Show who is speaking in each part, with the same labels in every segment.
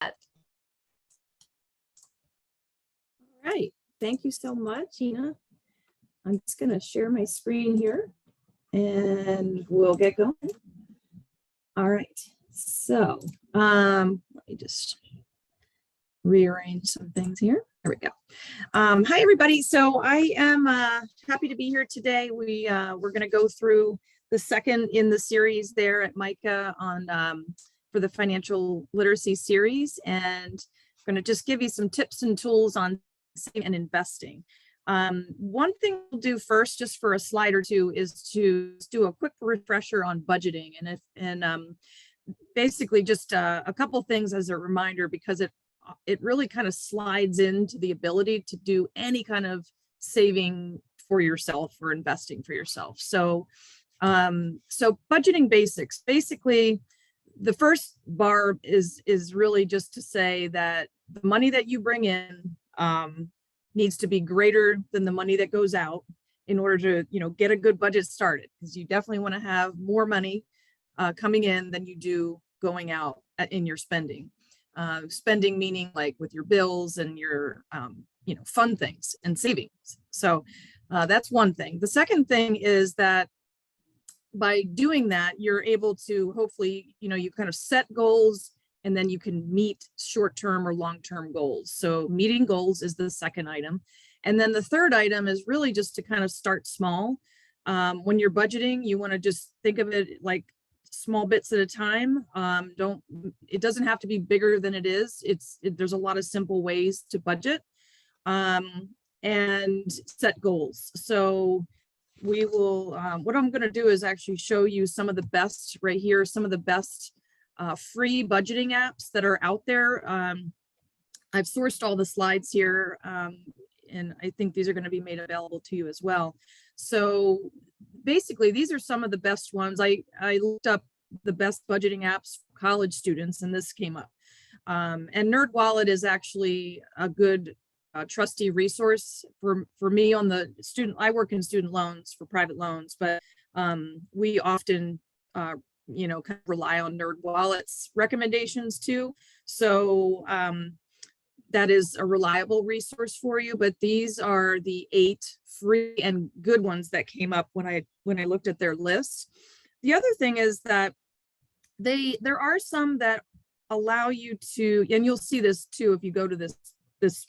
Speaker 1: All right, thank you so much, Ina. I'm just going to share my screen here and we'll get going. All right, so let me just rearrange some things here. There we go. Hi, everybody. So I am happy to be here today. We're going to go through the second in the series there at MICA on for the financial literacy series, and I'm going to just give you some tips and tools on saving and investing. One thing we'll do first, just for a slide or two, is to do a quick refresher on budgeting, and basically just a couple things as a reminder, because it really kind of slides into the ability to do any kind of saving for yourself or investing for yourself. So budgeting basics. Basically, the first bar is really just to say that the money that you bring in needs to be greater than the money that goes out in order to, get a good budget started, because you definitely want to have more money coming in than you do going out in your spending. Spending meaning like with your bills and your, fun things and savings. So that's one thing. The second thing is that by doing that, you're able to hopefully, you kind of set goals, and then you can meet short-term or long-term goals. So meeting goals is the second item. And then the third item is really just to kind of start small. When you're budgeting, you want to just think of it like small bits at a time. It doesn't have to be bigger than it is. There's a lot of simple ways to budget and set goals. So we will, what I'm going to do is actually show you some of the best right here, some of the best free budgeting apps that are out there. I've sourced all the slides here, and I think these are going to be made available to you as well. So basically, these are some of the best ones. I looked up the best budgeting apps for college students, and this came up. And NerdWallet is actually a good trusty resource for me on the student. I work in student loans for private loans, but we often kind of rely on NerdWallet's recommendations too. So that is a reliable resource for you. But these are the 8 free and good ones that came up when I looked at their list. The other thing is that there are some that allow you to, and you'll see this too if you go to this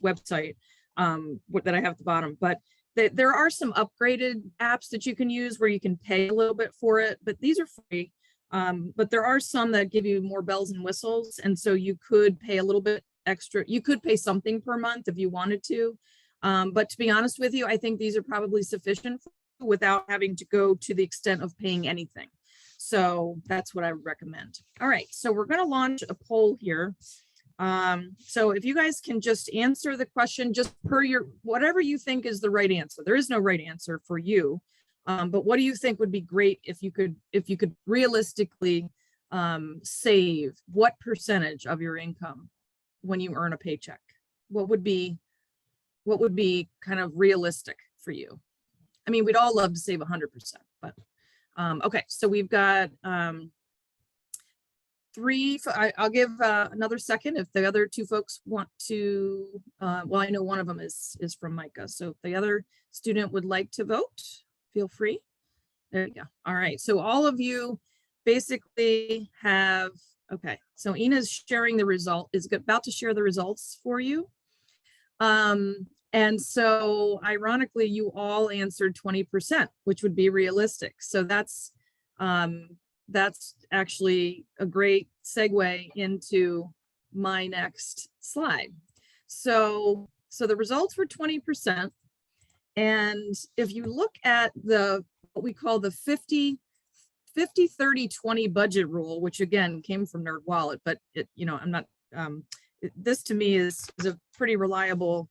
Speaker 1: website that I have at the bottom, but there are some upgraded apps that you can use where you can pay a little bit for it, but these are free. But there are some that give you more bells and whistles, and so you could pay a little bit extra. You could pay something per month if you wanted to, but to be honest with you, I think these are probably sufficient without having to go to the extent of paying anything. So that's what I would recommend. All right, so we're going to launch a poll here. So if you guys can just answer the question just per whatever you think is the right answer. There is no right answer for you. But what do you think would be great if you could realistically save what percentage of your income when you earn a paycheck? What would be kind of realistic for you? I mean, we'd all love to save 100%, but okay. So we've got 3. I'll give another second if the other 2 folks want to. Well, I know one of them is from MICA. So if the other student would like to vote, feel free. There you go. All right. So all of you basically have, okay. So Ina's sharing the result, is about to share the results for you. And so ironically, you all answered 20%, which would be realistic. So that's actually a great segue into my next slide. So the results were 20%. And if you look at what we call the 50-30-20 budget rule, which again came from NerdWallet, but I'm not, this to me is a pretty reliable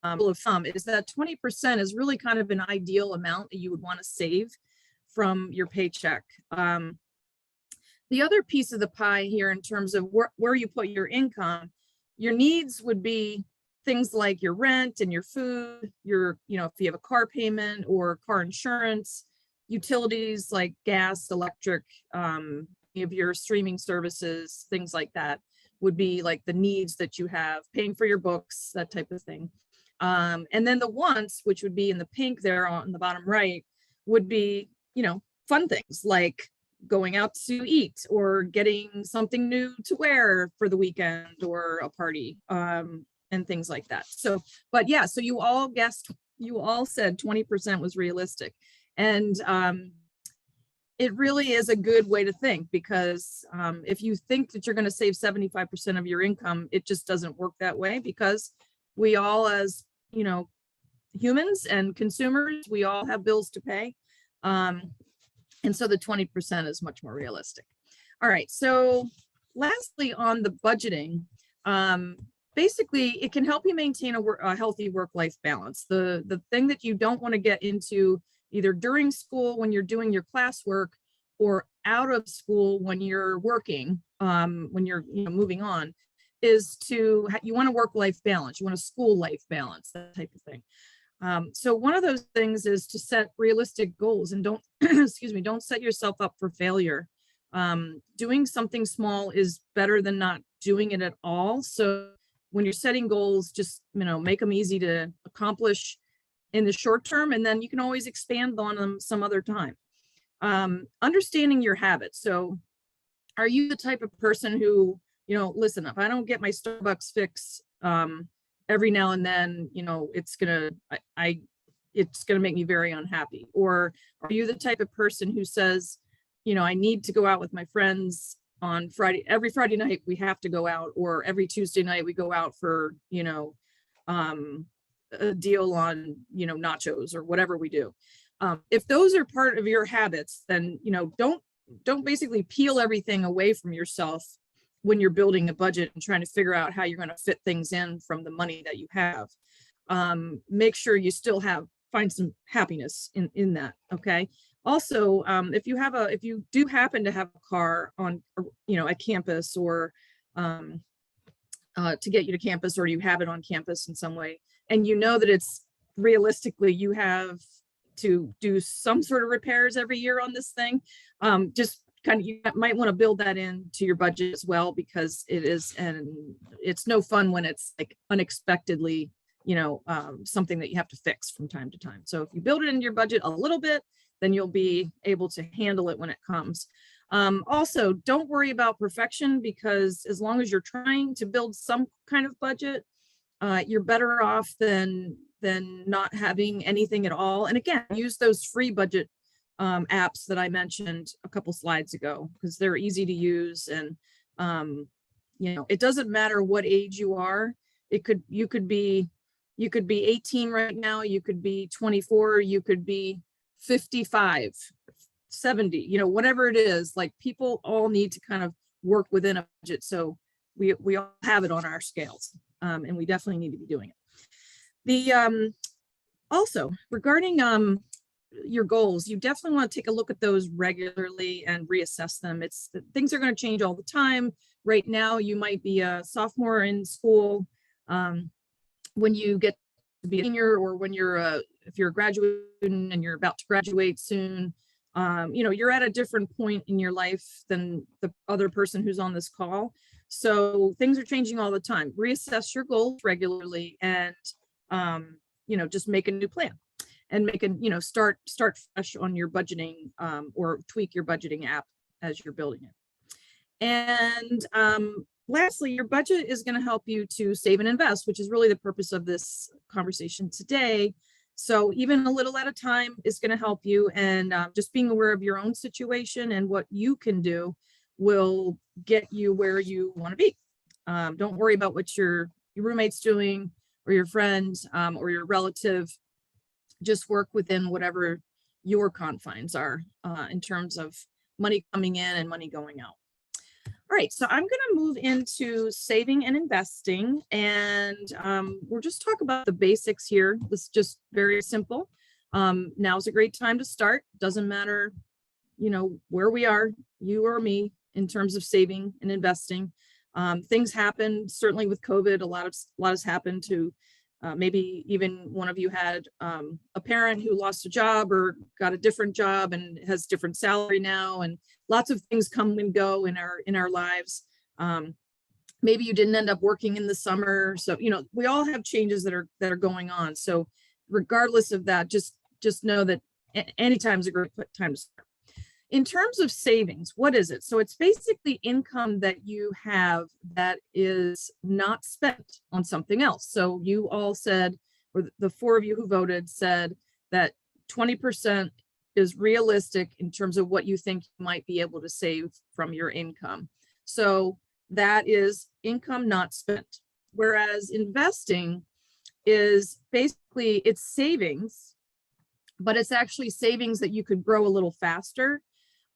Speaker 1: rule of thumb, is that 20% is really kind of an ideal amount that you would want to save from your paycheck. The other piece of the pie here in terms of where you put your income, your needs would be things like your rent and your food, if you have a car payment or car insurance, utilities like gas, electric, of your streaming services, things like that. would be like the needs that you have, paying for your books, that type of thing. And then the wants, which would be in the pink there on the bottom right, would be, fun things like going out to eat or getting something new to wear for the weekend or a party, and things like that. So, but yeah, so you all said 20% was realistic. And it really is a good way to think, because if you think that you're going to save 75% of your income, it just doesn't work that way, because we all, as humans and consumers, we all have bills to pay. And so the 20% is much more realistic. All right, so lastly, on the budgeting, basically it can help you maintain a healthy work-life balance. The thing that you don't want to get into either during school when you're doing your classwork, or out of school when you're working, when you're moving on, is you want a work-life balance, you want a school life balance, that type of thing. So one of those things is to set realistic goals, and don't don't set yourself up for failure. Doing something small is better than not doing it at all. So when you're setting goals, just make them easy to accomplish in the short term, and then you can always expand on them some other time. Understanding your habits. So are you the type of person who, listen, if I don't get my Starbucks fix every now and then, it's gonna make me very unhappy? Or are you the type of person who says, I need to go out with my friends on Friday, every Friday night we have to go out, or every Tuesday night we go out for, a deal on, nachos or whatever we do. If those are part of your habits, then, don't basically peel everything away from yourself when you're building a budget and trying to figure out how you're going to fit things in from the money that you have. Make sure you still find some happiness in that. Okay. Also, if you do happen to have a car on, at campus, or to get you to campus, or you have it on campus in some way, and that it's realistically, you have to do some sort of repairs every year on this thing, just kind of, you might want to build that into your budget as well, because it's no fun when it's like unexpectedly, something that you have to fix from time to time. So if you build it into your budget a little bit, then you'll be able to handle it when it comes. Also, don't worry about perfection, because as long as you're trying to build some kind of budget, you're better off than not having anything at all. And again, use those free budget apps that I mentioned a couple slides ago, because they're easy to use. And it doesn't matter what age you are. You could be 18 right now, you could be 24, you could be 55, 70, whatever it is. Like, people all need to kind of work within a budget, so we all have it on our scales, and we definitely need to be doing it. Also, regarding your goals, you definitely want to take a look at those regularly and reassess them. Things are going to change all the time. Right now, you might be a sophomore in school. When you get to be a senior, or when if you're a graduate student and you're about to graduate soon, you're at a different point in your life than the other person who's on this call. So things are changing all the time. Reassess your goals regularly, and just make a new plan, and start fresh on your budgeting, or tweak your budgeting app as you're building it. And lastly, your budget is going to help you to save and invest, which is really the purpose of this conversation today. So even a little at a time is going to help you, and just being aware of your own situation and what you can do will get you where you want to be. Don't worry about what your roommate's doing, or your friends, or your relative. Just work within whatever your confines are, in terms of money coming in and money going out. All right, so I'm going to move into saving and investing, and we'll just talk about the basics here. This is just very simple. Now's a great time to start. Doesn't matter, where we are, you or me, in terms of saving and investing. Things happen, certainly with COVID, a lot has happened to, maybe even one of you had a parent who lost a job or got a different job and has different salary now, and lots of things come and go in our lives. maybe you didn't end up working in the summer. So, we all have changes that are going on. So regardless of that, just know that anytime is a great time to start. In terms of savings, what is it? So it's basically income that you have that is not spent on something else. So you all said, or the four of you who voted said that 20% is realistic in terms of what you think you might be able to save from your income. So that is income not spent. Whereas investing is basically, it's savings, but it's actually savings that you could grow a little faster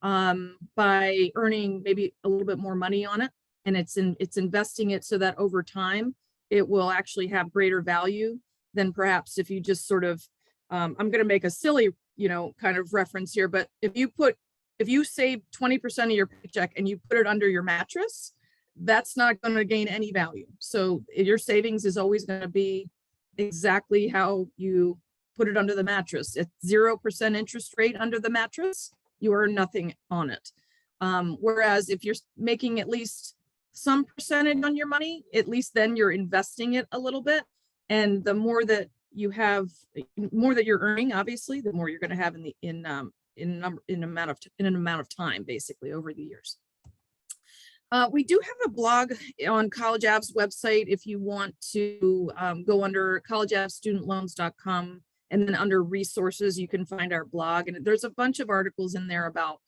Speaker 1: by earning maybe a little bit more money on it. And it's investing it so that over time, it will actually have greater value than perhaps if you just sort of, I'm going to make a silly, kind of reference here, but if you save 20% of your paycheck and you put it under your mattress, that's not going to gain any value. So your savings is always going to be exactly how you put it under the mattress. It's 0% interest rate under the mattress, you earn nothing on it. Whereas if you're making at least some percentage on your money, at least then you're investing it a little bit. And the more that you have, more that you're earning, obviously, the more you're going to have in an amount of time, basically over the years. We do have a blog on College Av's website. If you want to go under collegeavstudentloans.com, and then under resources, you can find our blog. And there's a bunch of articles in there about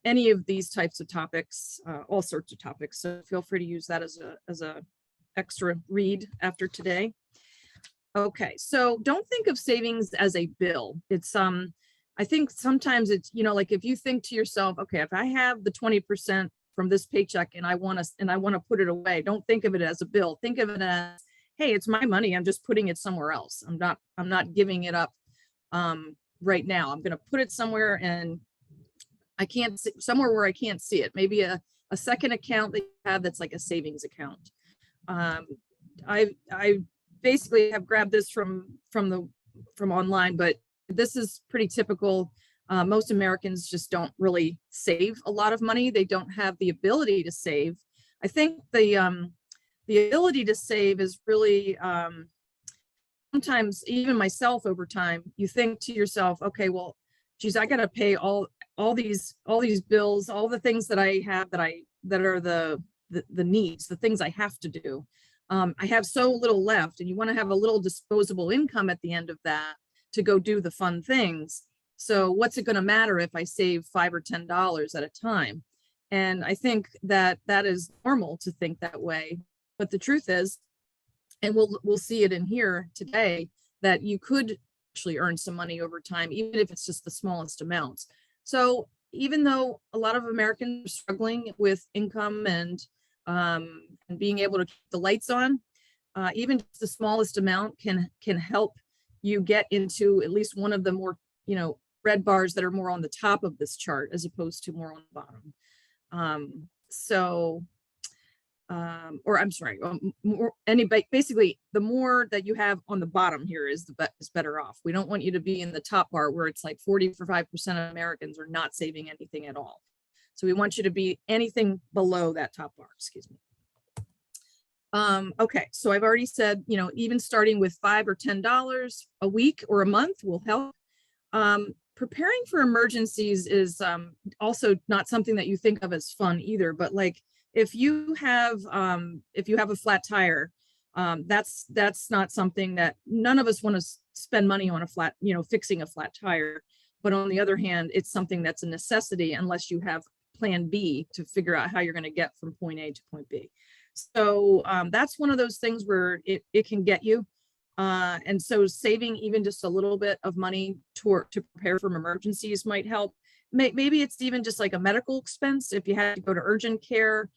Speaker 1: any of these types of topics, all sorts of topics. So feel free to use that as a extra read after today. Okay, so don't think of savings as a bill. It's I think sometimes it's, like if you think to yourself, okay, if I have the 20% from this paycheck and I want to put it away, don't think of it as a bill. Think of it as, hey, it's my money. I'm just putting it somewhere else. I'm not giving it up right now. I'm going to put it somewhere and somewhere where I can't see it. Maybe a second account that you have that's like a savings account. I basically have grabbed this from online, but this is pretty typical. Most Americans just don't really save a lot of money. They don't have the ability to save. I think the ability to save is really, sometimes even myself over time, you think to yourself, okay, well, geez, I got to pay all these bills, all the things that I have that are the needs, the things I have to do. I have so little left, and you want to have a little disposable income at the end of that to go do the fun things. So what's it going to matter if I save $5 or $10 at a time? And I think that is normal to think that way. But the truth is, and we'll see it in here today, that you could actually earn some money over time, even if it's just the smallest amounts. So even though a lot of Americans are struggling with income and being able to keep the lights on, even just the smallest amount can help you get into at least one of the more, red bars that are more on the top of this chart as opposed to more on the bottom. Or I'm sorry, basically the more that you have on the bottom here is better off. We don't want you to be in the top bar where it's like 45% of Americans are not saving anything at all. So we want you to be anything below that top bar, excuse me. Okay, so I've already said, even starting with $5 or $10 a week or a month will help. Preparing for emergencies is also not something that you think of as fun either, but like if you have a flat tire, that's not something that none of us want to spend money on fixing a flat tire. But on the other hand, it's something that's a necessity unless you have plan B to figure out how you're going to get from point A to point B. So that's one of those things where it can get you. And so saving even just a little bit of money to prepare for emergencies might help. Maybe it's even just like a medical expense if you had to go to urgent care,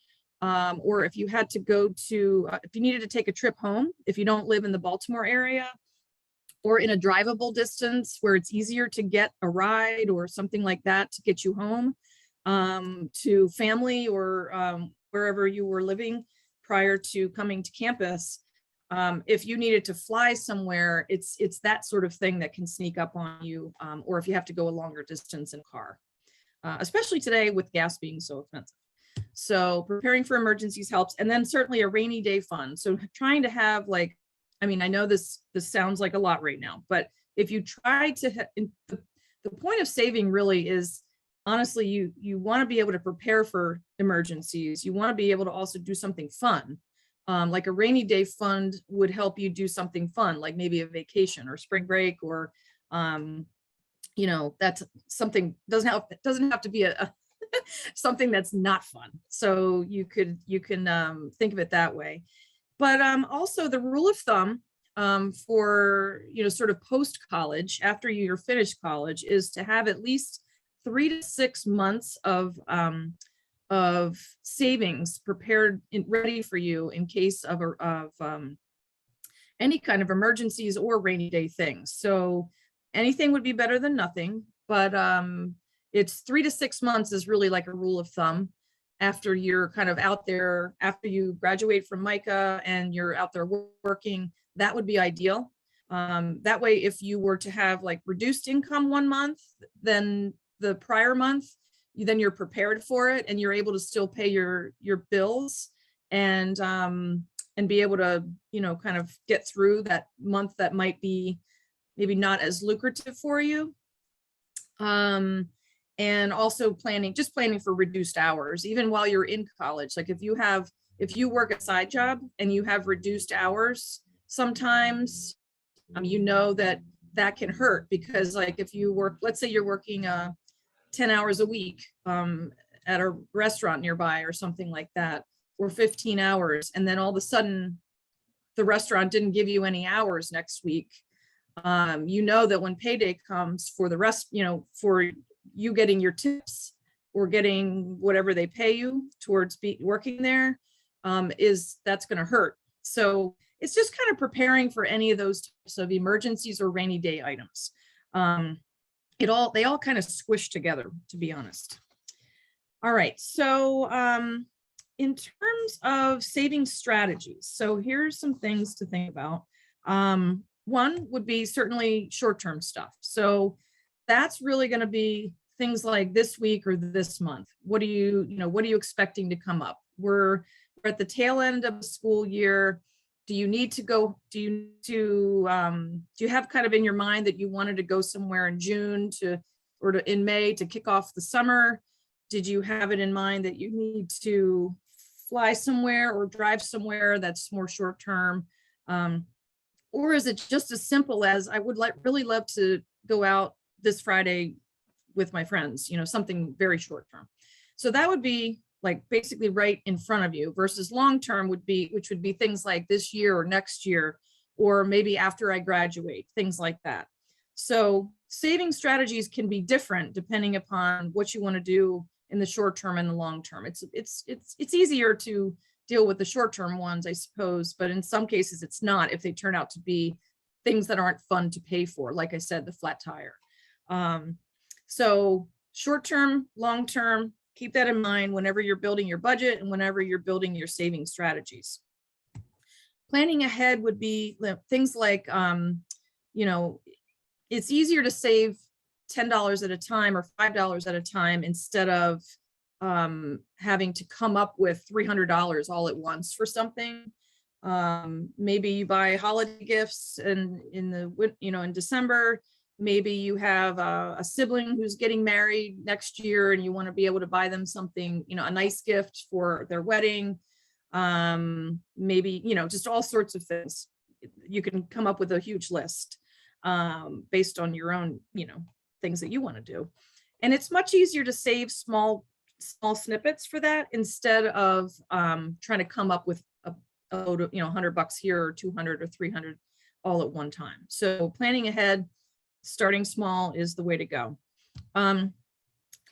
Speaker 1: or if you had to go to, if you needed to take a trip home, if you don't live in the Baltimore area or in a drivable distance where it's easier to get a ride or something like that to get you home to family or wherever you were living prior to coming to campus. If you needed to fly somewhere, it's that sort of thing that can sneak up on you, or if you have to go a longer distance in a car, especially today with gas being so expensive. So preparing for emergencies helps. And then certainly a rainy day fund. So trying to have like, I mean, I know this sounds like a lot right now, but if you try to, the point of saving really is honestly, you want to be able to prepare for emergencies. You want to be able to also do something fun. Like a rainy day fund would help you do something fun, like maybe a vacation or spring break, or that's something doesn't have to be a something that's not fun. So you can think of it that way. But also the rule of thumb for sort of post college, after you're finished college, is to have at least 3 to 6 months of savings prepared and ready for you in case of any kind of emergencies or rainy day things. So anything would be better than nothing, but it's 3 to 6 months is really like a rule of thumb after you're kind of out there, after you graduate from MICA and you're out there working. That would be ideal. That way, if you were to have like reduced income one month, then the prior month, then you're prepared for it and you're able to still pay your bills and be able to, kind of get through that month that might be maybe not as lucrative for you. And also planning for reduced hours, even while you're in college. Like if you work a side job and you have reduced hours, sometimes that can hurt, because like if you work, let's say you're working 10 hours a week at a restaurant nearby or something like that, or 15 hours, and then all of a sudden the restaurant didn't give you any hours next week. That when payday comes for the rest, for you getting your tips or getting whatever they pay you towards working there, that's going to hurt. So it's just kind of preparing for any of those types of emergencies or rainy day items. They all kind of squish together, to be honest. All right, so in terms of saving strategies, so here's some things to think about. One would be certainly short-term stuff. So that's really going to be things like this week or this month. What are you expecting to come up? We're at the tail end of the school year. Do you have kind of in your mind that you wanted to go somewhere in June in May to kick off the summer? Did you have it in mind that you need to fly somewhere or drive somewhere that's more short term? Or is it just as simple as, I would really love to go out this Friday with my friends, something very short term. So that would be like basically right in front of you, versus long term which would be things like this year or next year, or maybe after I graduate, things like that. So saving strategies can be different depending upon what you want to do in the short term and the long term. It's easier to deal with the short term ones, I suppose, but in some cases it's not, if they turn out to be things that aren't fun to pay for, like I said, the flat tire. So short term, long term, keep that in mind whenever you're building your budget and whenever you're building your saving strategies. Planning ahead would be things like, it's easier to save $10 at a time or $5 at a time instead of having to come up with $300 all at once for something. Maybe you buy holiday gifts in December. Maybe you have a sibling who's getting married next year and you want to be able to buy them something, a nice gift for their wedding. Maybe, just all sorts of things. You can come up with a huge list based on your own, things that you want to do. And it's much easier to save small snippets for that instead of trying to come up with a load of, $100 here or 200 or 300 all at one time. So planning ahead, starting small is the way to go.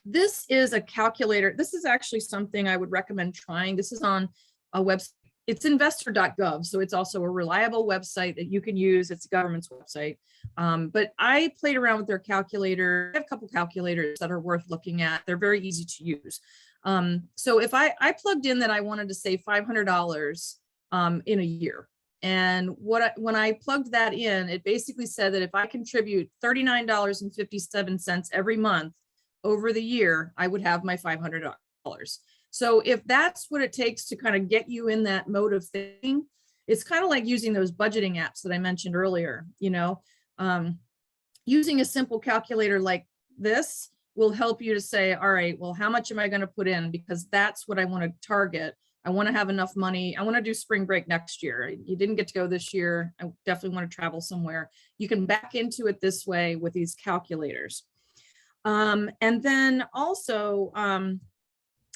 Speaker 1: This is a calculator. This is actually something I would recommend trying. This is on a website. It's investor.gov. So it's also a reliable website that you can use. It's a government's website. But I played around with their calculator. I have a couple calculators that are worth looking at. They're very easy to use. So if I plugged in that I wanted to save $500 in a year. And when I plugged that in, it basically said that if I contribute $39.57 every month over the year, I would have my $500. So if that's what it takes to kind of get you in that mode of thinking, it's kind of like using those budgeting apps that I mentioned earlier, using a simple calculator like this will help you to say, all right, well, how much am I going to put in? Because that's what I want to target. I want to have enough money. I want to do spring break next year. You didn't get to go this year. I definitely want to travel somewhere. You can back into it this way with these calculators. And then also,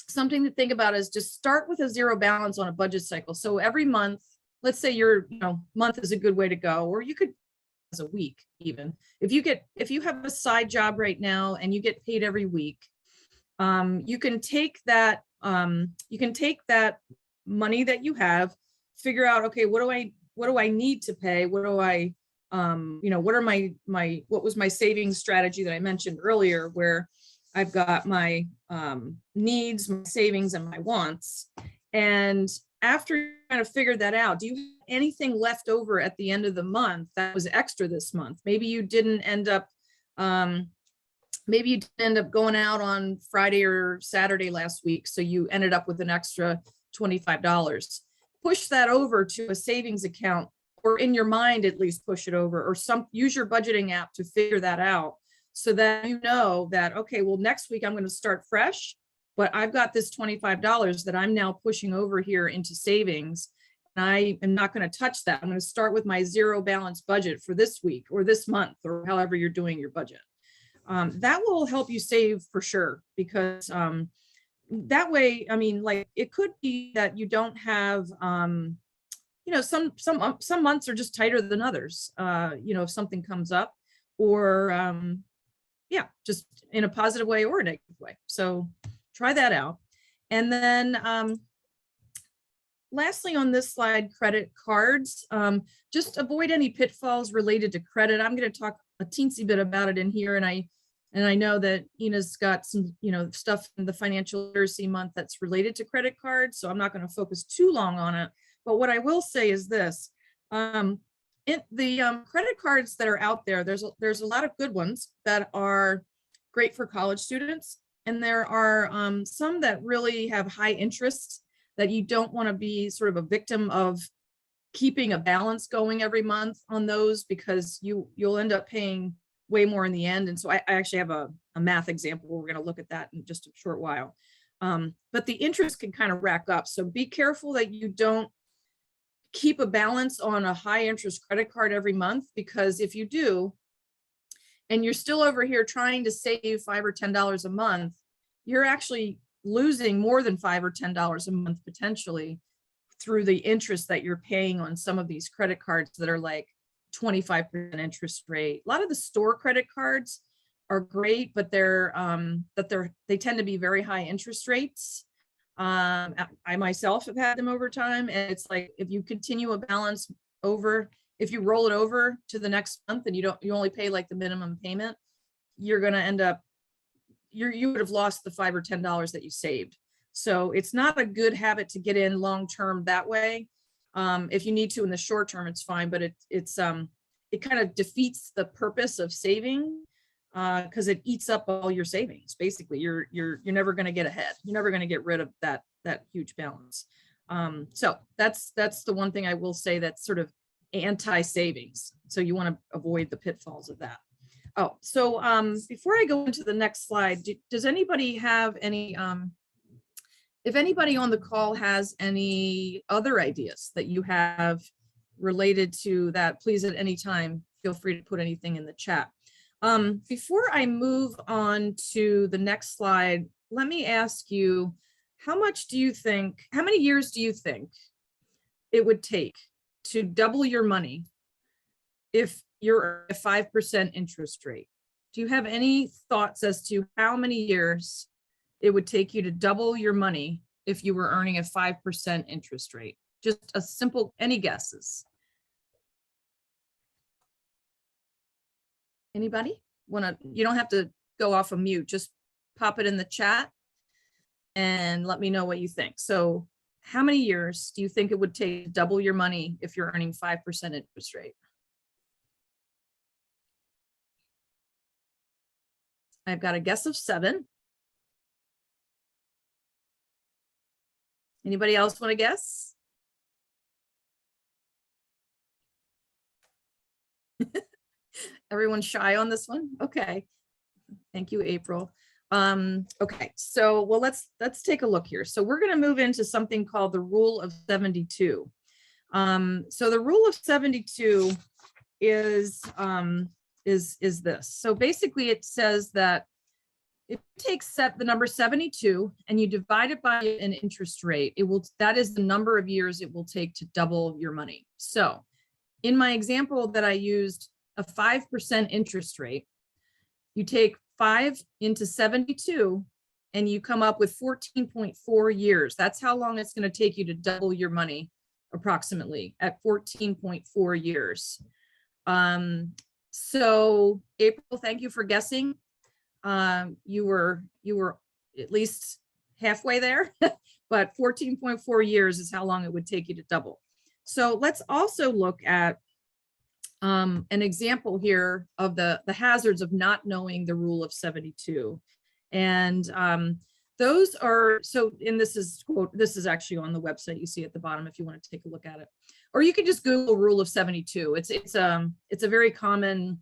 Speaker 1: something to think about is just start with a zero balance on a budget cycle. So every month, let's say your month is a good way to go, or you could as a week even. If you have a side job right now and you get paid every week, you can take that money that you have, figure out, okay, what do I need to pay? What do I what are what was my savings strategy that I mentioned earlier, where I've got my needs, my savings, and my wants. And after you kind of figure that out, do you have anything left over at the end of the month that was extra this month? Maybe you didn't end up going out on Friday or Saturday last week, so you ended up with an extra $25. Push that over to a savings account, or in your mind at least push it over, or use your budgeting app to figure that out, so that you know that, okay, well, next week I'm going to start fresh, but I've got this $25 that I'm now pushing over here into savings. And I am not going to touch that. I'm going to start with my zero balance budget for this week or this month, or however you're doing your budget. That will help you save for sure, because that way, I mean, like, it could be that you don't have, some months are just tighter than others. If something comes up, or just in a positive way or a negative way. So try that out. And then lastly, on this slide, credit cards. Just avoid any pitfalls related to credit. I'm going to talk a teensy bit about it in here, and I know that Ina's got some stuff in the financial literacy month that's related to credit cards, so I'm not going to focus too long on it. But what I will say is this: the credit cards that are out there, there's a lot of good ones that are great for college students, and there are some that really have high interest that you don't want to be sort of a victim of keeping a balance going every month on those, because you'll end up paying way more in the end. And so I actually have a math example. We're going to look at that in just a short while. But the interest can kind of rack up. So be careful that you don't keep a balance on a high interest credit card every month, because if you do, and you're still over here trying to save $5 or $10 a month, you're actually losing more than $5 or $10 a month potentially through the interest that you're paying on some of these credit cards that are like 25% interest rate. A lot of the store credit cards are great, but they tend to be very high interest rates. I myself have had them over time, and it's like, if you continue a balance if you roll it over to the next month and you only pay like the minimum payment, you're going to end up, you would have lost the $5 or $10 that you saved. So it's not a good habit to get in long term that way. If you need to in the short term, it's fine, but it kind of defeats the purpose of saving, because it eats up all your savings. Basically, you're never going to get ahead. You're never going to get rid of that huge balance. So that's the one thing I will say that's sort of anti-savings. So you want to avoid the pitfalls of that. Oh, so before I go into the next slide, does anybody have any, if anybody on the call has any other ideas that you have related to that, please at any time, feel free to put anything in the chat. Before I move on to the next slide, let me ask you, how many years do you think it would take to double your money if you're a 5% interest rate? Do you have any thoughts as to how many years it would take you to double your money if you were earning a 5% interest rate? Just a simple, any guesses? Anybody you don't have to go off of mute, just pop it in the chat and let me know what you think. So how many years do you think it would take to double your money if you're earning 5% interest rate? I've got a guess of 7. Anybody else want to guess? Everyone's shy on this one? Okay. Thank you, April. Okay, so well, let's take a look here. So we're going to move into something called the Rule of 72. So the Rule of 72 is this. So basically it says that if you take the number 72 and you divide it by an interest rate, that is the number of years it will take to double your money. So in my example that I used, a 5% interest rate, you take 5 into 72 and you come up with 14.4 years. That's how long it's going to take you to double your money, approximately, at 14.4 years. So April, thank you for guessing. You were at least halfway there, but 14.4 years is how long it would take you to double. So let's also look at an example here of the hazards of not knowing the Rule of 72. And those are, so, and this is actually on the website, you see at the bottom if you want to take a look at it. Or you can just Google Rule of 72. It's a very common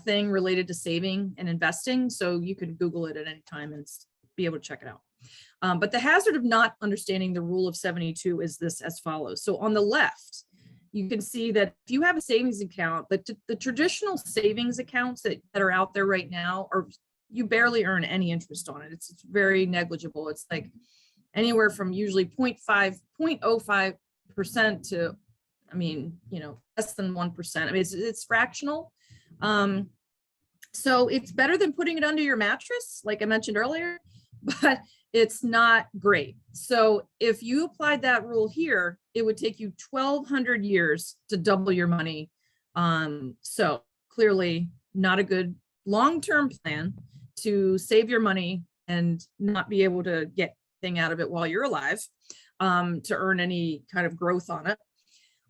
Speaker 1: thing related to saving and investing. So you can Google it at any time and be able to check it out. But the hazard of not understanding the Rule of 72 is this as follows. So on the left, you can see that if you have a savings account, the traditional savings accounts that are out there right now you barely earn any interest on it. It's very negligible. It's like anywhere from usually 0.05% to, I mean, less than 1%. I mean, it's fractional. So it's better than putting it under your mattress, like I mentioned earlier, but it's not great. So if you applied that rule here, it would take you 1,200 years to double your money. So clearly not a good long-term plan to save your money and not be able to get anything out of it while you're alive, to earn any kind of growth on it.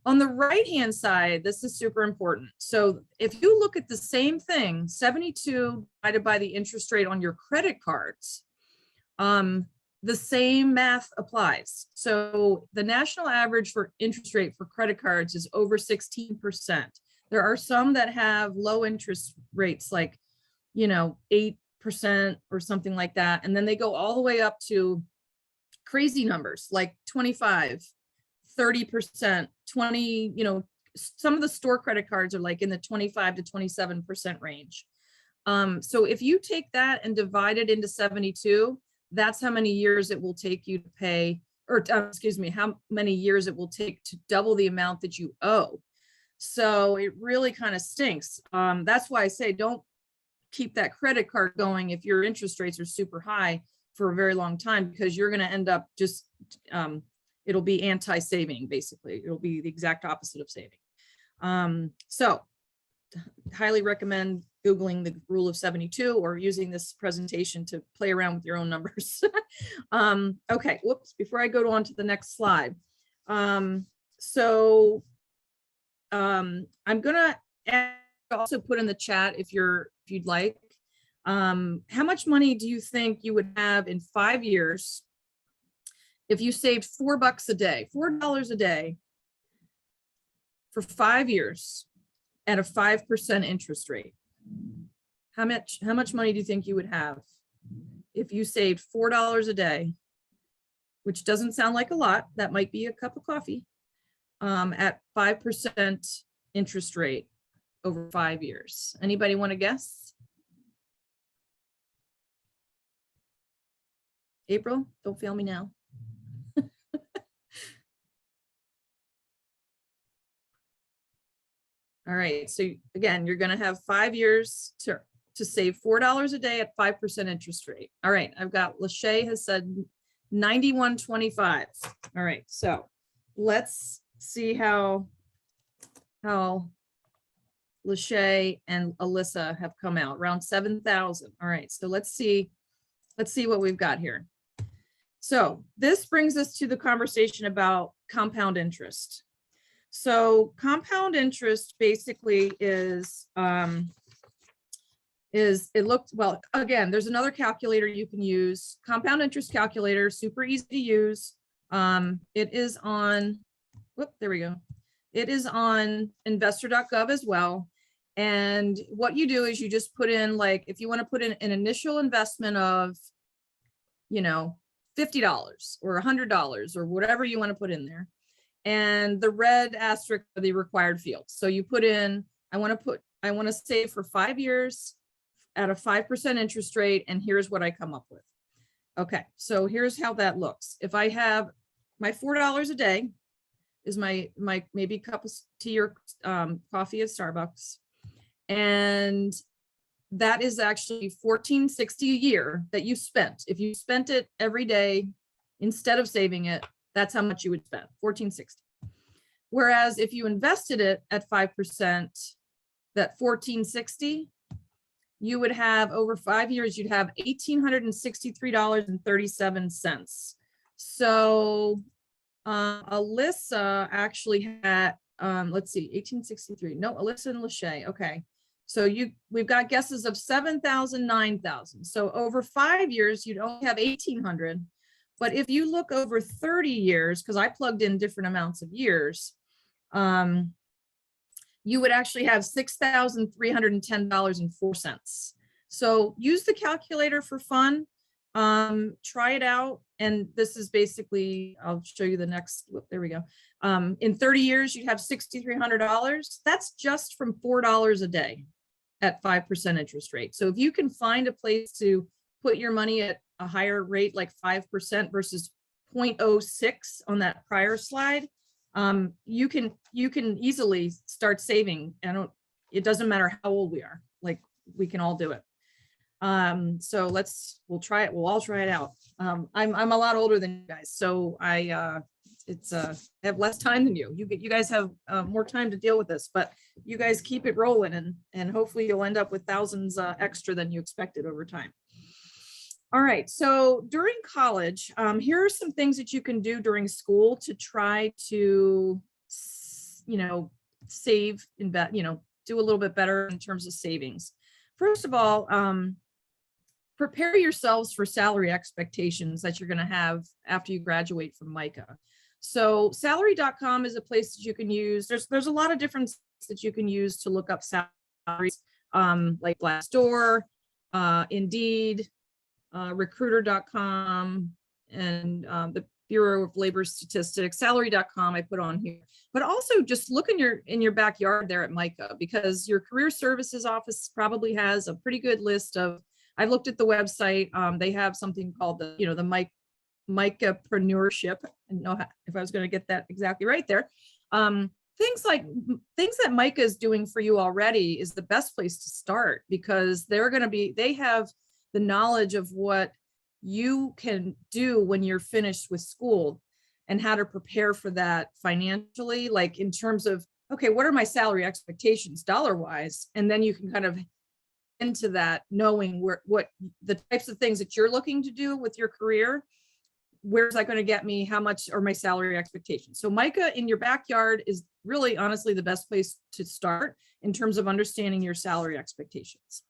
Speaker 1: On the right-hand side, this is super important. So if you look at the same thing, 72 divided by the interest rate on your credit cards, the same math applies. So the national average for interest rate for credit cards is over 16%. There are some that have low interest rates, like, 8% or something like that. And then they go all the way up to crazy numbers like 25, 30%, 20, some of the store credit cards are like in the 25 to 27% range. So if you take that and divide it into 72, that's how many years it will take you to pay, or excuse me, how many years it will take to double the amount that you owe. So it really kind of stinks. That's why I say don't keep that credit card going if your interest rates are super high for a very long time, because you're going to end up just, it'll be anti-saving, basically. It'll be the exact opposite of saving. So highly recommend Googling the Rule of 72 or using this presentation to play around with your own numbers. Okay, whoops, before I go on to the next slide. I'm gonna also put in the chat if you'd like. How much money do you think you would have in 5 years if you saved $4 a day, $4 a day for 5 years at a 5% interest rate? How much money do you think you would have if you saved $4 a day, which doesn't sound like a lot? That might be a cup of coffee, at 5% interest rate over 5 years. Anybody want to guess? April, don't fail me now. All right, so again, you're going to have 5 years to save $4 a day at 5% interest rate. All right, I've got Lachey has said 91.25. All right, so let's see how Lachey and Alyssa have come out, around 7,000. All right, so let's see what we've got here. So this brings us to the conversation about compound interest. So compound interest basically is well, again, there's another calculator you can use. Compound interest calculator, super easy to use. It is on, whoop, there we go. It is on investor.gov as well. And what you do is you just put in, like, if you want to put in an initial investment of, you know, $50 or $100 or whatever you want to put in there. And the red asterisk are the required fields. So you put in, I want to save for 5 years at a 5% interest rate. And here's what I come up with. Okay, so here's how that looks. If I have my $4 a day is my maybe cup of tea or coffee at Starbucks. And that is actually $14.60 a year that you spent. If you spent it every day instead of saving it, that's how much you would spend, $14.60. Whereas if you invested it at 5%, that $14.60, you would have over 5 years, you'd have $1,863.37. So Alyssa actually had, let's see, 1863. No, Alyssa and Lachey. Okay. So we've got guesses of 7,000, 9,000. So over 5 years, you'd only have 1,800. But if you look over 30 years, because I plugged in different amounts of years, you would actually have $6,310.04. So use the calculator for fun. Try it out. And this is basically, I'll show you the next, there we go. In 30 years, you'd have $6,300. That's just from $4 a day at 5% interest rate. So if you can find a place to put your money at a higher rate, like 5% versus 0.06 on that prior slide, you can easily start saving. It doesn't matter how old we are, like we can all do it. So we'll try it. We'll all try it out. I'm a lot older than you guys, so I have less time than you. You guys have more time to deal with this, but you guys keep it rolling, and hopefully you'll end up with thousands extra than you expected over time. All right, so during college, here are some things that you can do during school to try to, save, invest, do a little bit better in terms of savings. First of all, prepare yourselves for salary expectations that you're going to have after you graduate from MICA. So salary.com is a place that you can use. There's a lot of different sites that you can use to look up salaries, like Glassdoor, Indeed, recruiter.com, and the Bureau of Labor Statistics. Salary.com I put on here, but also just look in your backyard there at MICA, because your career services office probably has a pretty good list of, I looked at the website, they have something called the MICApreneurship. I don't know if I was going to get that exactly right there. Things that MICA is doing for you already is the best place to start, because they have the knowledge of what you can do when you're finished with school and how to prepare for that financially, like in terms of, okay, what are my salary expectations dollar wise? And then you can kind of into that, knowing what the types of things that you're looking to do with your career, where's that going to get me, how much are my salary expectations. So MICA in your backyard is really honestly the best place to start in terms of understanding your salary expectations.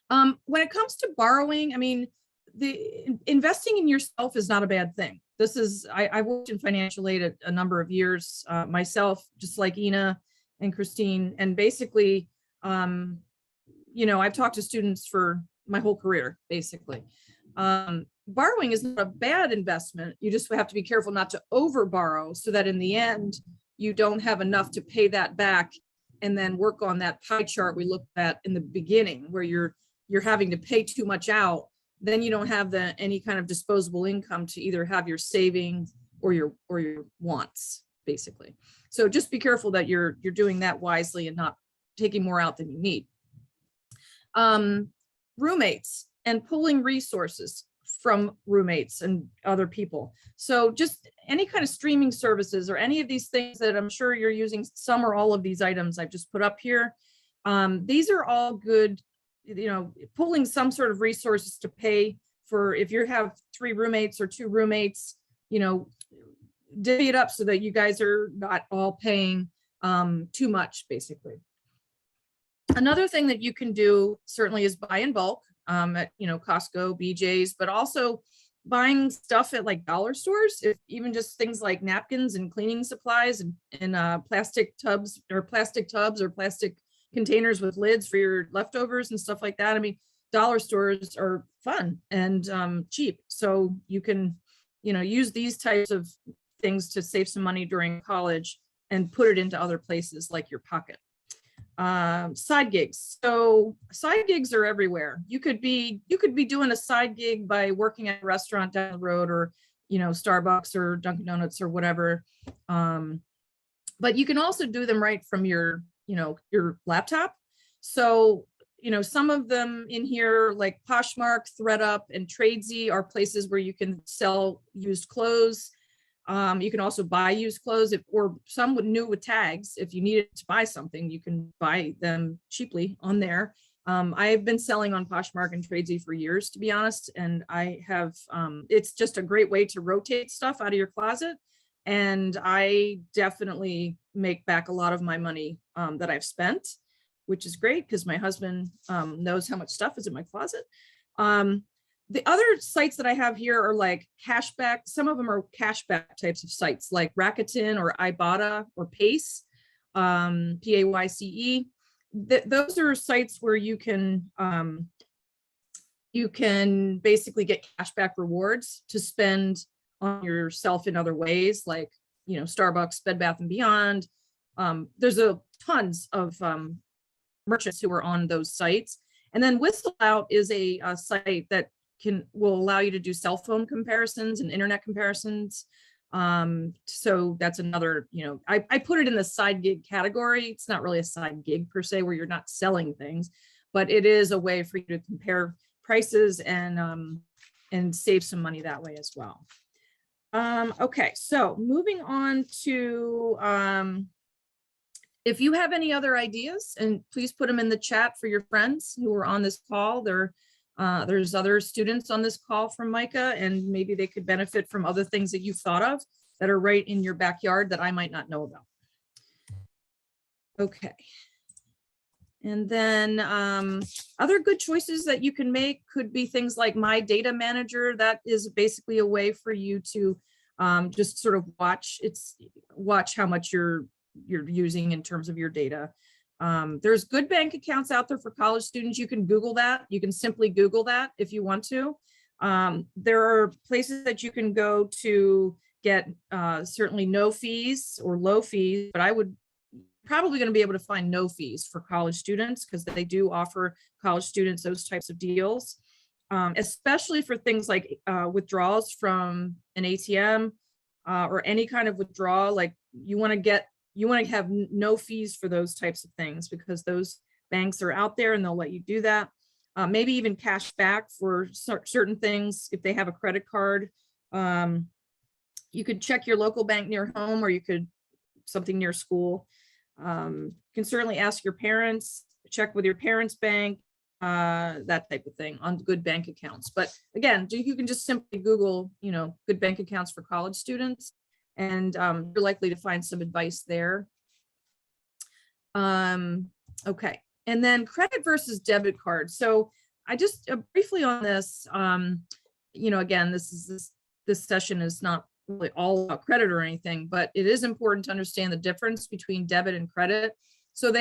Speaker 1: When it comes to borrowing, I mean, the investing in yourself is not a bad thing. This is, I worked in financial aid a number of years myself, just like Ina and Christine. And basically, I've talked to students for my whole career, basically. Borrowing is not a bad investment. You just have to be careful not to over borrow, so that in the end, you don't have enough to pay that back, and then work on that pie chart we looked at in the beginning, where you're having to pay too much out. Then you don't have any kind of disposable income to either have your savings or your wants, basically. So just be careful that you're doing that wisely and not taking more out than you need. Roommates and pulling resources from roommates and other people. So just any kind of streaming services or any of these things that I'm sure you're using, some or all of these items I've just put up here. These are all good, pulling some sort of resources to pay for, if you have 3 roommates or 2 roommates, divvy it up so that you guys are not all paying too much, basically. Another thing that you can do certainly is buy in bulk at Costco, BJ's, but also buying stuff at like dollar stores, if even just things like napkins and cleaning supplies and plastic tubs or plastic containers with lids for your leftovers and stuff like that. I mean, dollar stores are fun and cheap. So you can, use these types of things to save some money during college and put it into other places like your pocket. Side gigs. So side gigs are everywhere. You could be doing a side gig by working at a restaurant down the road, or Starbucks or Dunkin' Donuts or whatever. But you can also do them right from your laptop. So some of them in here, like Poshmark, ThredUp, and Tradesy, are places where you can sell used clothes. You can also buy used clothes, or some new with tags. If you needed to buy something, you can buy them cheaply on there. I've been selling on Poshmark and Tradesy for years, to be honest, and I have. It's just a great way to rotate stuff out of your closet, and I definitely make back a lot of my money that I've spent, which is great because my husband knows how much stuff is in my closet. The other sites that I have here are like cashback. Some of them are cashback types of sites like Rakuten or Ibotta or Pace, Payce. Those are sites where you can basically get cashback rewards to spend on yourself in other ways, like Starbucks, Bed Bath and Beyond. There's tons of merchants who are on those sites. And then Whistleout is a site that will allow you to do cell phone comparisons and internet comparisons. So that's another, I put it in the side gig category. It's not really a side gig per se, where you're not selling things, but it is a way for you to compare prices and save some money that way as well. Okay, so moving on to, if you have any other ideas, and please put them in the chat for your friends who are on this call. There's other students on this call from Micah, and maybe they could benefit from other things that you've thought of that are right in your backyard that I might not know about. Okay. And then other good choices that you can make could be things like My Data Manager. That is basically a way for you to just sort of watch how much you're using in terms of your data. There's good bank accounts out there for college students. You can Google that. You can simply Google that if you want to. There are places that you can go to get certainly no fees or low fees, but I would probably going to be able to find no fees for college students, because they do offer college students those types of deals, especially for things like withdrawals from an ATM or any kind of withdrawal. Like you want to have no fees for those types of things, because those banks are out there and they'll let you do that. Maybe even cash back for certain things if they have a credit card. You could check your local bank near home, or you could something near school. You can certainly ask your parents, check with your parents' bank, that type of thing on good bank accounts. But again, you can just simply Google, good bank accounts for college students, and you're likely to find some advice there. Okay, and then credit versus debit card. So I just briefly on this, again, this session is not really all about credit or anything, but it is important to understand the difference between debit and credit. So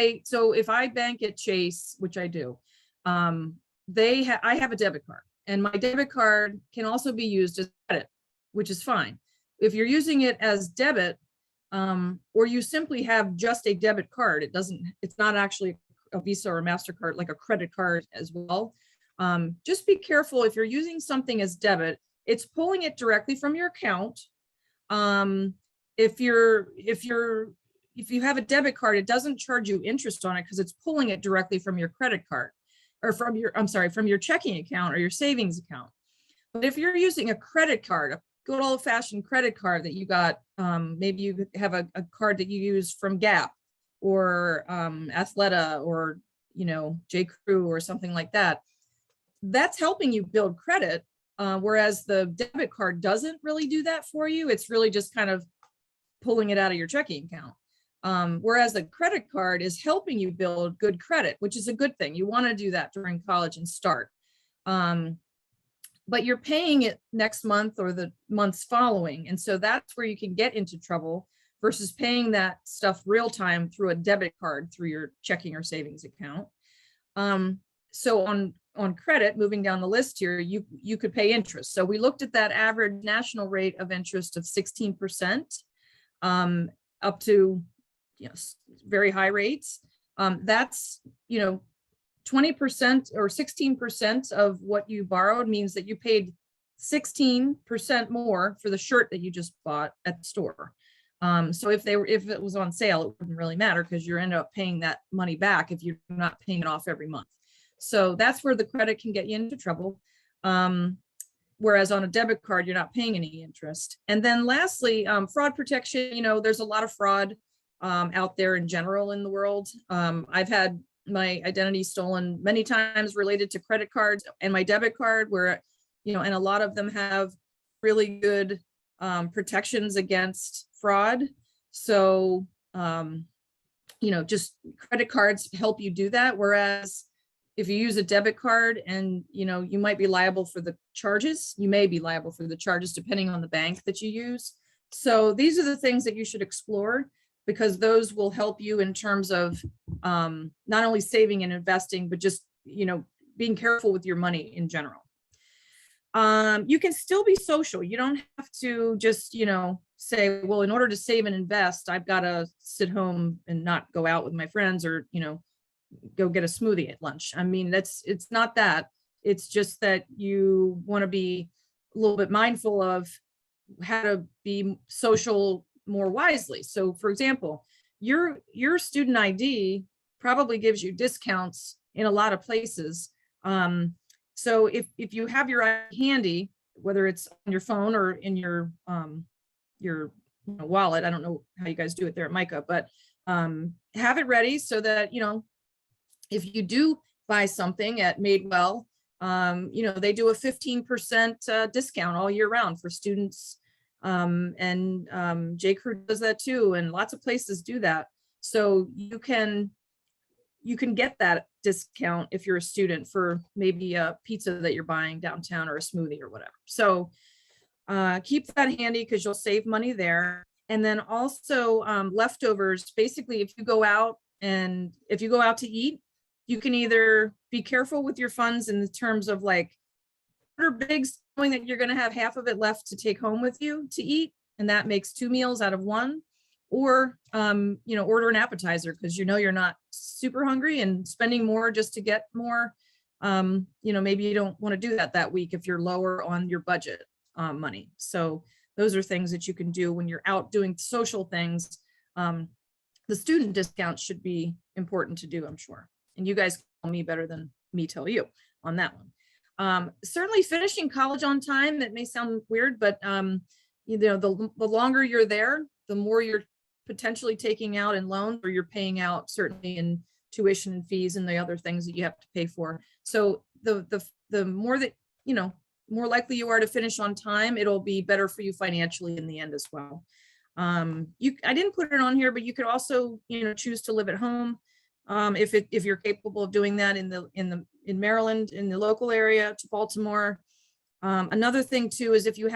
Speaker 1: if I bank at Chase, which I do, I have a debit card, and my debit card can also be used as credit, which is fine. If you're using it as debit, or you simply have just a debit card, it's not actually a Visa or a MasterCard, like a credit card as well. Just be careful if you're using something as debit, it's pulling it directly from your account. If you have a debit card, it doesn't charge you interest on it because it's pulling it directly from your credit card, or from your checking account or your savings account. But if you're using a credit card, a good old fashioned credit card that you got, maybe you have a card that you use from Gap or Athleta or J. Crew or something like that, that's helping you build credit. Whereas the debit card doesn't really do that for you. It's really just kind of pulling it out of your checking account. Whereas the credit card is helping you build good credit, which is a good thing. You want to do that during college and start. but you're paying it next month or the months following. And so that's where you can get into trouble versus paying that stuff real time through a debit card through your checking or savings account. So on credit, moving down the list here, you could pay interest. So we looked at that average national rate of interest of 16%, up to, yes, very high rates. That's, 20% or 16% of what you borrowed means that you paid 16% more for the shirt that you just bought at the store. So if it was on sale, it wouldn't really matter because you end up paying that money back if you're not paying it off every month. So that's where the credit can get you into trouble. Whereas on a debit card, you're not paying any interest. And then lastly, fraud protection, there's a lot of fraud out there in general in the world. I've had my identity stolen many times related to credit cards and my debit card where, and a lot of them have really good protections against fraud. So, just credit cards help you do that. Whereas if you use a debit card and, you might be liable for the charges, you may be liable for the charges depending on the bank that you use. So these are the things that you should explore because those will help you in terms of not only saving and investing, but just, being careful with your money in general. You can still be social. You don't have to just, say, well, in order to save and invest, I've got to sit home and not go out with my friends or, go get a smoothie at lunch. I mean, it's not that. It's just that you want to be a little bit mindful of how to be social more wisely. So for example, your student ID probably gives you discounts in a lot of places. So if you have your ID handy, whether it's on your phone or in your wallet, I don't know how you guys do it there at MICA, but have it ready so that, if you do buy something at Madewell, they do a 15% discount all year round for students. And J. Crew does that too. And lots of places do that. So you can get that discount if you're a student for maybe a pizza that you're buying downtown or a smoothie or whatever. So keep that handy because you'll save money there. And then also leftovers, basically, if you go out to eat, you can either be careful with your funds in the terms of like order bigs, knowing that you're going to have half of it left to take home with you to eat. And that makes 2 meals out of 1. Or, order an appetizer because you're not super hungry and spending more just to get more. Maybe you don't want to do that week if you're lower on your budget money. So those are things that you can do when you're out doing social things. The student discount should be important to do, I'm sure. And you guys tell me better than me tell you on that one. Certainly finishing college on time, that may sound weird, but the longer you're there, the more you're potentially taking out in loans or you're paying out certainly in tuition and fees and the other things that you have to pay for. So the more that, more likely you are to finish on time, it'll be better for you financially in the end as well. I didn't put it on here, but you could also, choose to live at home. If you're capable of doing that in Maryland, in the local area to Baltimore. Another thing too is if you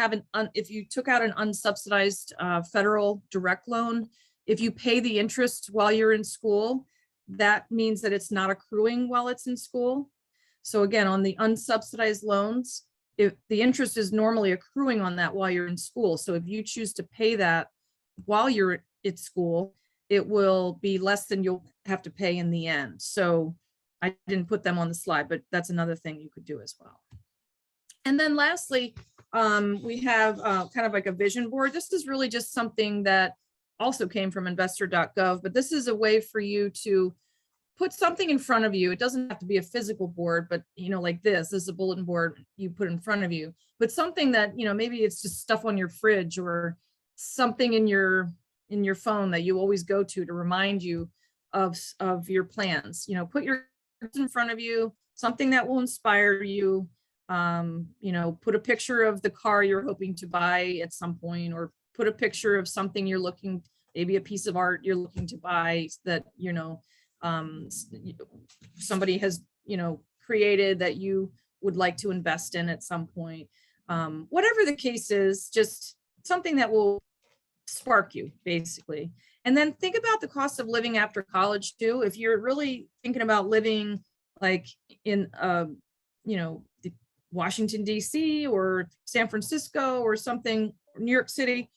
Speaker 1: took out an unsubsidized federal direct loan, if you pay the interest while you're in school, that means that it's not accruing while it's in school. So again, on the unsubsidized loans, if the interest is normally accruing on that while you're in school. So if you choose to pay that while you're at school, it will be less than you'll have to pay in the end. So I didn't put them on the slide, but that's another thing you could do as well. And then lastly, we have kind of like a vision board. This is really just something that also came from investor.gov, but this is a way for you to put something in front of you. It doesn't have to be a physical board, but like this is a bulletin board you put in front of you, but something that, maybe it's just stuff on your fridge or something in your phone that you always go to remind you of your plans. Put your in front of you, something that will inspire you. Put a picture of the car you're hoping to buy at some point, or put a picture of something maybe a piece of art you're looking to buy that, somebody has, created that you would like to invest in at some point. Whatever the case is, just something that will spark you, basically. And then think about the cost of living after college too. If you're really thinking about living like in, Washington, DC, or San Francisco or something, New York City,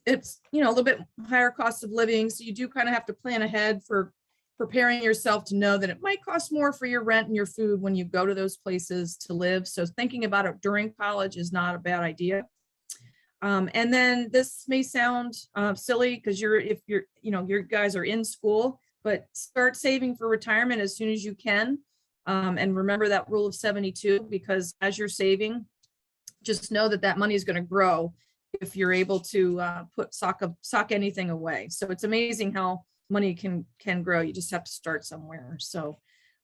Speaker 1: it's, a little bit higher cost of living. So you do kind of have to plan ahead for preparing yourself to know that it might cost more for your rent and your food when you go to those places to live. So thinking about it during college is not a bad idea. And then this may sound silly because if your guys are in school, but start saving for retirement as soon as you can. And remember that rule of 72, because as you're saving, just know that money is going to grow if you're able to sock anything away. So it's amazing how money can grow. You just have to start somewhere. So,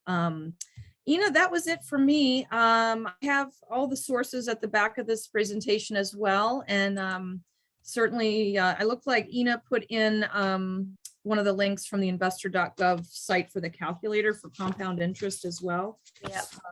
Speaker 1: that was it for me. I have all the sources at the back of this presentation as well. And certainly, I look like Ina put in one of the links from the investor.gov site for the calculator for compound interest as well.
Speaker 2: Yep.